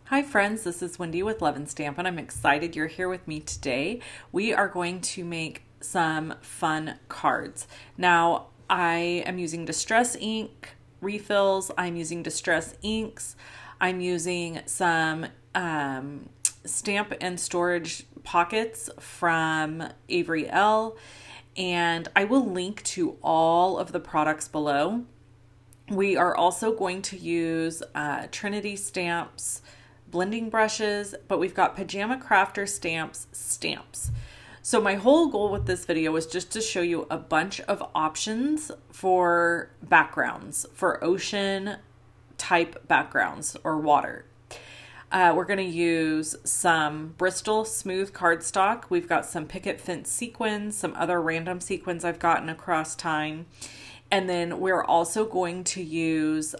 Hi friends, this is Wendy with Love and Stamp, and I'm excited you're here with me today. We are going to make some fun cards. Now, I am using Distress ink refills, I'm using Distress inks, I'm using some stamp and storage pockets from Avery L, and I will link to all of the products below. We are also going to use Trinity stamps, blending brushes, but we've got Pajama Crafter stamps. So my whole goal with this video is just to show you a bunch of options for backgrounds, for ocean type backgrounds or water. We're going to use some Bristol smooth cardstock. We've got some picket fence sequins, some other random sequins I've gotten across time. And then we're also going to use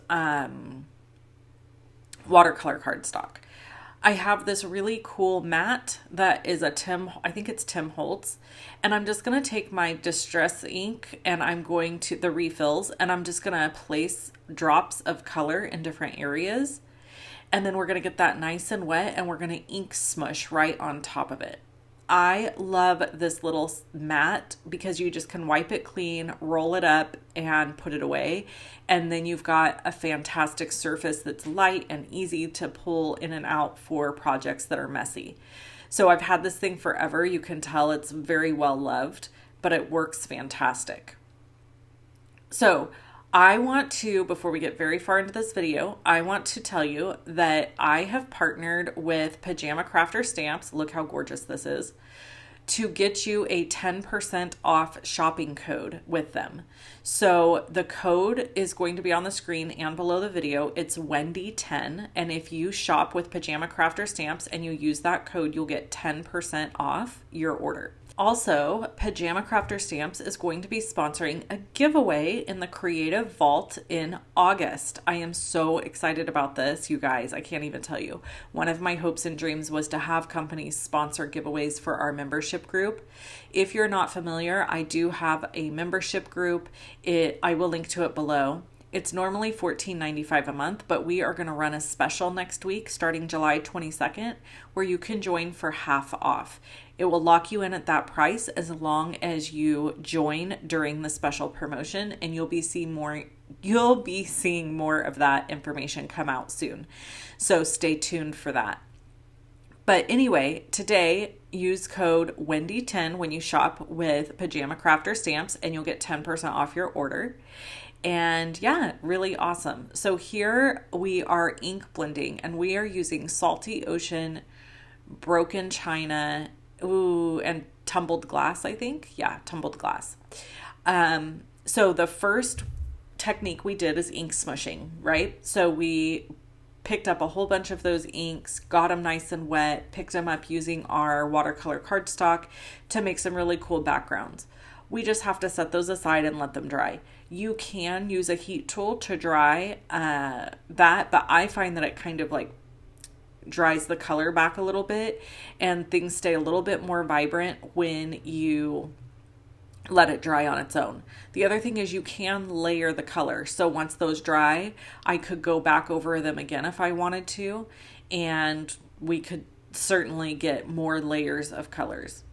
watercolor cardstock. I have this really cool mat that is I think it's Tim Holtz. And I'm just going to take my Distress ink and I'm going to the refills and I'm just going to place drops of color in different areas. And then we're going to get that nice and wet and we're going to ink smush right on top of it. I love this little mat because you just can wipe it clean, roll it up, and put it away. And then you've got a fantastic surface that's light and easy to pull in and out for projects that are messy. So I've had this thing forever. You can tell it's very well loved, but it works fantastic. So I want to, before we get very far into this video, I want to tell you that I have partnered with Pajama Crafter Stamps, look how gorgeous this is, to get you a 10% off shopping code with them. So the code is going to be on the screen and below the video. It's Wendy10, and if you shop with Pajama Crafter Stamps and you use that code, you'll get 10% off your order. Also, Pajama Crafter Stamps is going to be sponsoring a giveaway in the Creative Vault in August. I am so excited about this, you guys. I can't even tell you. One of my hopes and dreams was to have companies sponsor giveaways for our membership group. If you're not familiar, I do have a membership group. I will link to it below. It's normally $14.95 a month, but we are going to run a special next week starting July 22nd where you can join for half off. It will lock you in at that price as long as you join during the special promotion, and you'll be seeing more of that information come out soon. So stay tuned for that. But anyway, today use code Wendy10 when you shop with Pajama Crafter Stamps and you'll get 10% off your order. And yeah, really awesome. So here we are ink blending and we are using Salty Ocean, Broken China, and tumbled glass, I think. Yeah, tumbled glass. So the first technique we did is ink smushing, right? So we picked up a whole bunch of those inks, got them nice and wet, picked them up using our watercolor cardstock to make some really cool backgrounds. We just have to set those aside and let them dry. You can use a heat tool to dry that, but I find that it kind of like dries the color back a little bit and things stay a little bit more vibrant when you let it dry on its own. The other thing is you can layer the color. So once those dry, I could go back over them again if I wanted to, and we could certainly get more layers of colors.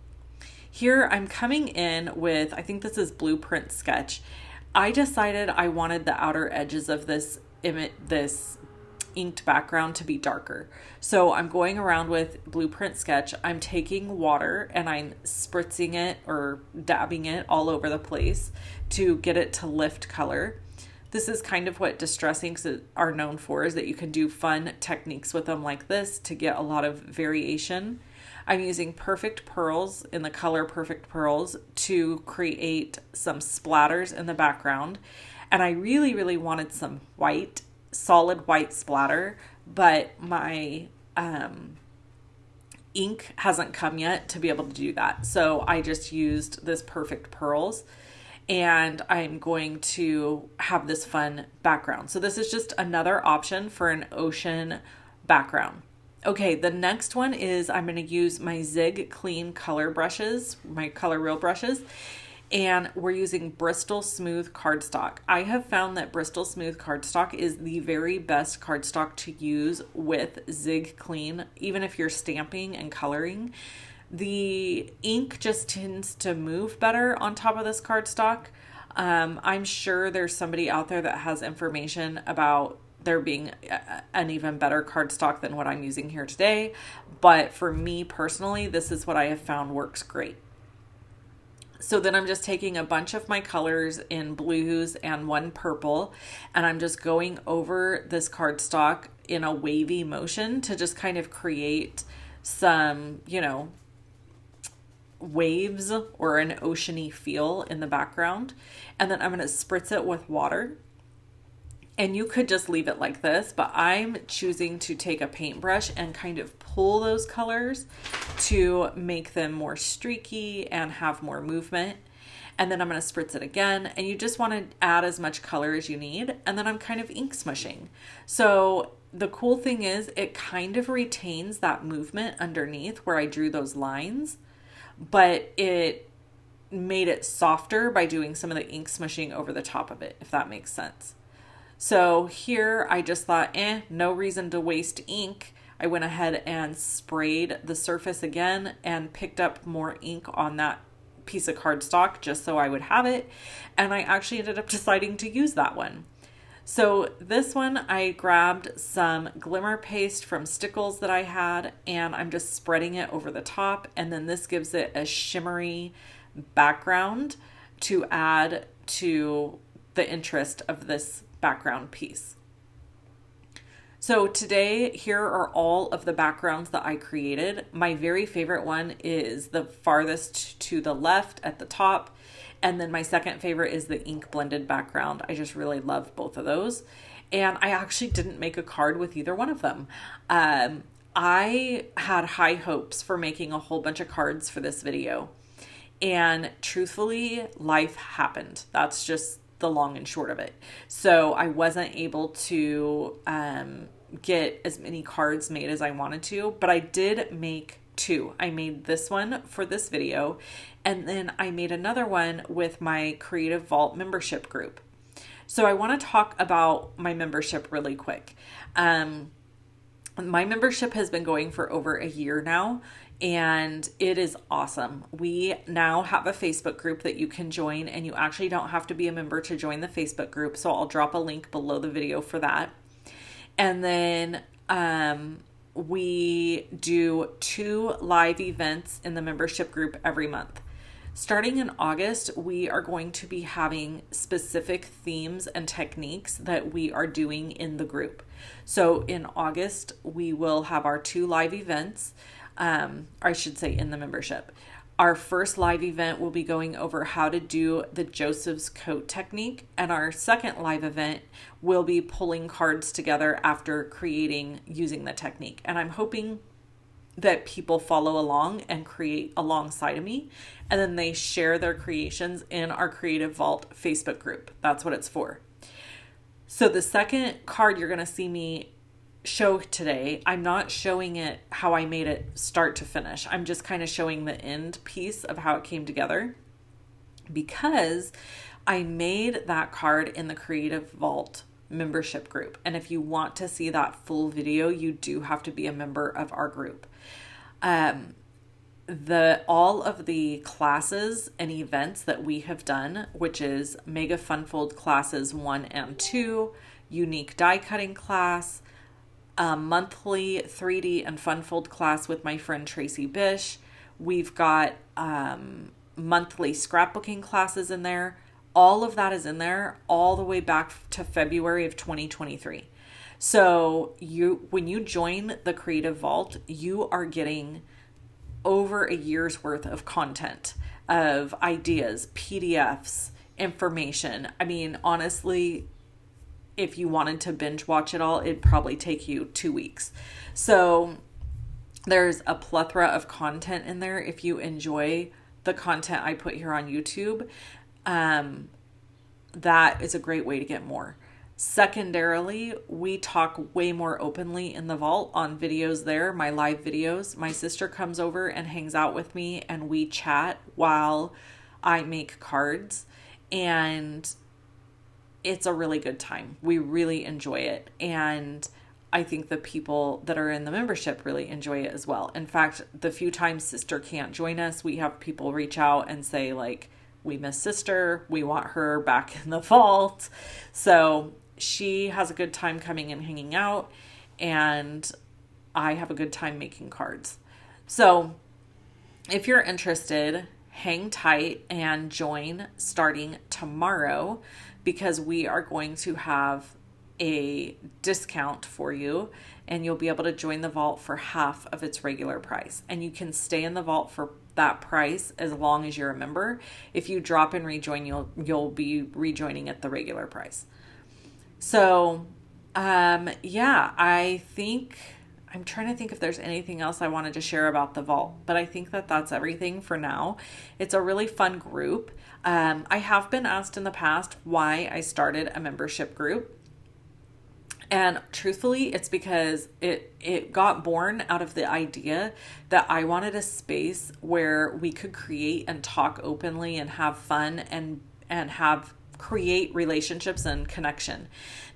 Here I'm coming in with, I think this is Blueprint Sketch. I decided I wanted the outer edges of this inked background to be darker. So I'm going around with Blueprint Sketch. I'm taking water and I'm spritzing it or dabbing it all over the place to get it to lift color. This is kind of what distress inks are known for, is that you can do fun techniques with them like this to get a lot of variation. I'm using Perfect Pearls in the color Perfect Pearls to create some splatters in the background. And I really, really wanted some white, solid white splatter, but my ink hasn't come yet to be able to do that. So I just used this Perfect Pearls, and I'm going to have this fun background. So this is just another option for an ocean background. Okay, the next one is I'm going to use my Zig Clean color brushes, my Color Reel brushes, and we're using Bristol Smooth cardstock. I have found that Bristol Smooth cardstock is the very best cardstock to use with Zig Clean, even if you're stamping and coloring. The ink just tends to move better on top of this cardstock. I'm sure there's somebody out there that has information about there being an even better cardstock than what I'm using here today. But for me personally, this is what I have found works great. So then I'm just taking a bunch of my colors in blues and one purple, and I'm just going over this cardstock in a wavy motion to just kind of create some, waves or an oceany feel in the background. And then I'm going to spritz it with water. And you could just leave it like this, but I'm choosing to take a paintbrush and kind of pull those colors to make them more streaky and have more movement. And then I'm going to spritz it again, and you just want to add as much color as you need. And then I'm kind of ink smushing. So the cool thing is it kind of retains that movement underneath where I drew those lines, but it made it softer by doing some of the ink smushing over the top of it, if that makes sense. So here I just thought, no reason to waste ink. I went ahead and sprayed the surface again and picked up more ink on that piece of cardstock just so I would have it. And I actually ended up deciding to use that one. So this one, I grabbed some glimmer paste from Stickles that I had, and I'm just spreading it over the top. And then this gives it a shimmery background to add to the interest of this background piece. So today, here are all of the backgrounds that I created. My very favorite one is the farthest to the left at the top. And then my second favorite is the ink blended background. I just really love both of those. And I actually didn't make a card with either one of them. I had high hopes for making a whole bunch of cards for this video. And truthfully, life happened. That's just the long and short of it. So I wasn't able to get as many cards made as I wanted to, but I did make two. I made this one for this video, and then I made another one with my Creative Vault membership group. So I want to talk about my membership really quick. My membership has been going for over a year now, and it is awesome. We now have a Facebook group that you can join, and you actually don't have to be a member to join the Facebook group. So I'll drop a link below the video for that. And then we do 2 live events in the membership group every month. Starting in August, we are going to be having specific themes and techniques that we are doing in the group. So in August, we will have our 2 live events. I should say in the membership. Our first live event will be going over how to do the Joseph's coat technique. And our second live event will be pulling cards together after using the technique. And I'm hoping that people follow along and create alongside of me. And then they share their creations in our Creative Vault Facebook group. That's what it's for. So the second card you're going to see me show today, I'm not showing it how I made it start to finish. I'm just kind of showing the end piece of how it came together, because I made that card in the Creative Vault membership group. And if you want to see that full video, you do have to be a member of our group. All of the classes and events that we have done, which is Mega Funfold classes 1 and 2, unique die cutting class, a monthly 3D and Funfold class with my friend Tracy Bish. We've got monthly scrapbooking classes in there. All of that is in there all the way back to February of 2023. So when you join the Creative Vault, you are getting over a year's worth of content, of ideas, PDFs, information. I mean, honestly, if you wanted to binge watch it all, it'd probably take you 2 weeks. So there's a plethora of content in there. If you enjoy the content I put here on YouTube, that is a great way to get more. Secondarily, we talk way more openly in the vault on videos there, my live videos. My sister comes over and hangs out with me, and we chat while I make cards, and it's a really good time. We really enjoy it. And I think the people that are in the membership really enjoy it as well. In fact, the few times Sister can't join us, we have people reach out and say, like, we miss Sister. We want her back in the vault. So she has a good time coming and hanging out, and I have a good time making cards. So if you're interested, hang tight and join starting tomorrow, because we are going to have a discount for you, and you'll be able to join the vault for half of its regular price. And you can stay in the vault for that price as long as you're a member. If you drop and rejoin, you'll be rejoining at the regular price. So, yeah, I'm trying to think if there's anything else I wanted to share about the vault, but I think that that's everything for now. It's a really fun group. I have been asked in the past why I started a membership group. And truthfully, it's because it got born out of the idea that I wanted a space where we could create and talk openly and have fun and create relationships and connection.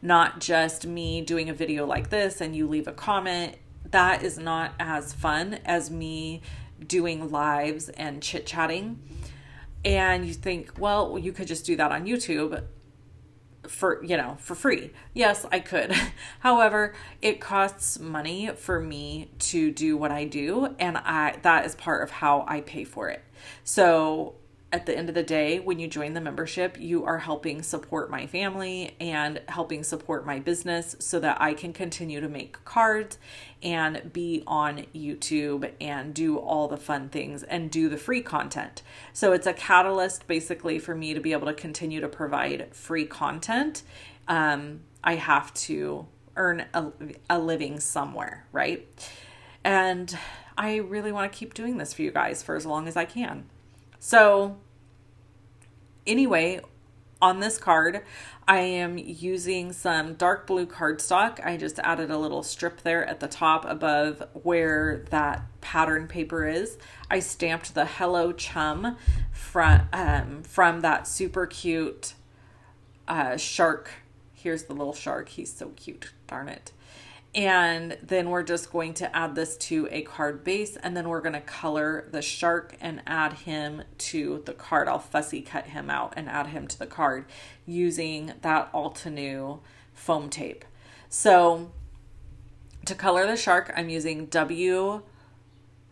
Not just me doing a video like this and you leave a comment. That is not as fun as me doing lives and chit-chatting. And you think, well, you could just do that on YouTube for free. Yes, I could. However, it costs money for me to do what I do, and that is part of how I pay for it. So at the end of the day, when you join the membership, you are helping support my family and helping support my business so that I can continue to make cards and be on YouTube and do all the fun things and do the free content. So it's a catalyst basically for me to be able to continue to provide free content. I have to earn a living somewhere, right? And I really want to keep doing this for you guys for as long as I can. So anyway, on this card, I am using some dark blue cardstock. I just added a little strip there at the top above where that pattern paper is. I stamped the Hello Chum from that super cute shark. Here's the little shark. He's so cute. Darn it. And then we're just going to add this to a card base, and then we're going to color the shark and add him to the card. I'll fussy cut him out and add him to the card using that Altenew foam tape. So to color the shark, I'm using W7,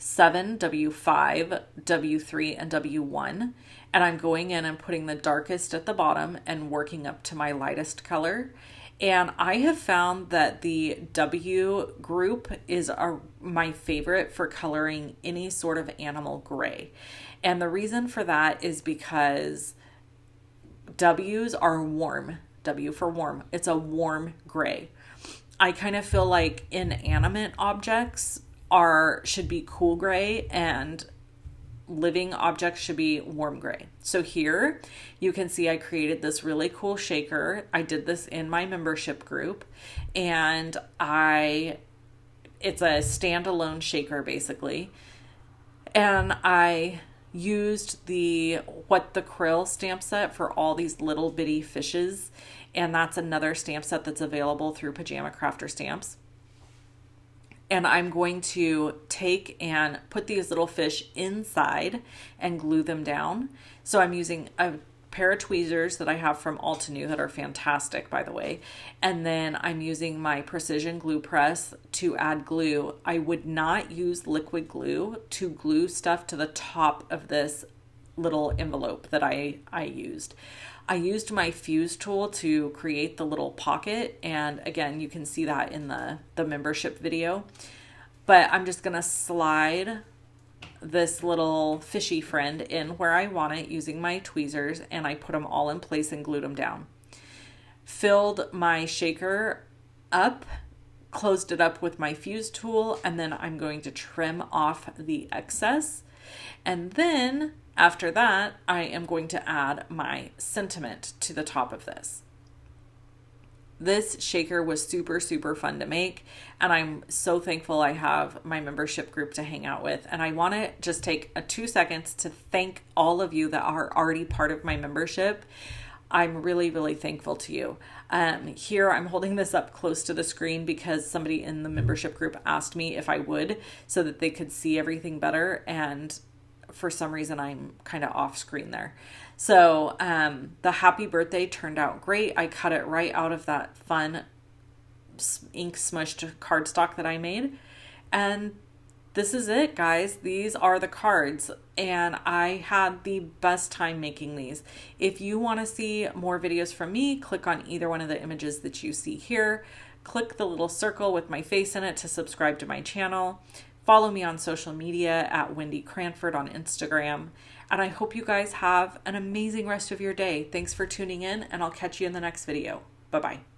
W5, W3, and W1. And I'm going in and putting the darkest at the bottom and working up to my lightest color. And I have found that the W group is my favorite for coloring any sort of animal gray. And the reason for that is because W's are warm. W for warm. It's a warm gray. I kind of feel like inanimate objects should be cool gray, and living objects should be warm gray. So here you can see I created this really cool shaker. I did this in my membership group, and it's a standalone shaker basically. And I used the Krill stamp set for all these little bitty fishes. And that's another stamp set that's available through Pajama Crafter Stamps. And I'm going to take and put these little fish inside and glue them down. So I'm using a pair of tweezers that I have from Altenew that are fantastic, by the way. And then I'm using my precision glue press to add glue. I would not use liquid glue to glue stuff to the top of this little envelope that I used. I used my fuse tool to create the little pocket, and again, you can see that in the membership video. But I'm just gonna slide this little fishy friend in where I want it using my tweezers, and I put them all in place and glued them down. Filled my shaker up, closed it up with my fuse tool, and then I'm going to trim off the excess. And then after that, I am going to add my sentiment to the top of this. This shaker was super, super fun to make, and I'm so thankful I have my membership group to hang out with. And I want to just take 2 seconds to thank all of you that are already part of my membership. I'm really, really thankful to you. Here, I'm holding this up close to the screen because somebody in the membership group asked me if I would so that they could see everything better. And for some reason, I'm kind of off screen there. So the happy birthday turned out great. I cut it right out of that fun ink smushed cardstock that I made. And this is it, guys. These are the cards, and I had the best time making these. If you want to see more videos from me, click on either one of the images that you see here. Click the little circle with my face in it to subscribe to my channel. Follow me on social media at Wendy Cranford on Instagram. And I hope you guys have an amazing rest of your day. Thanks for tuning in, and I'll catch you in the next video. Bye-bye.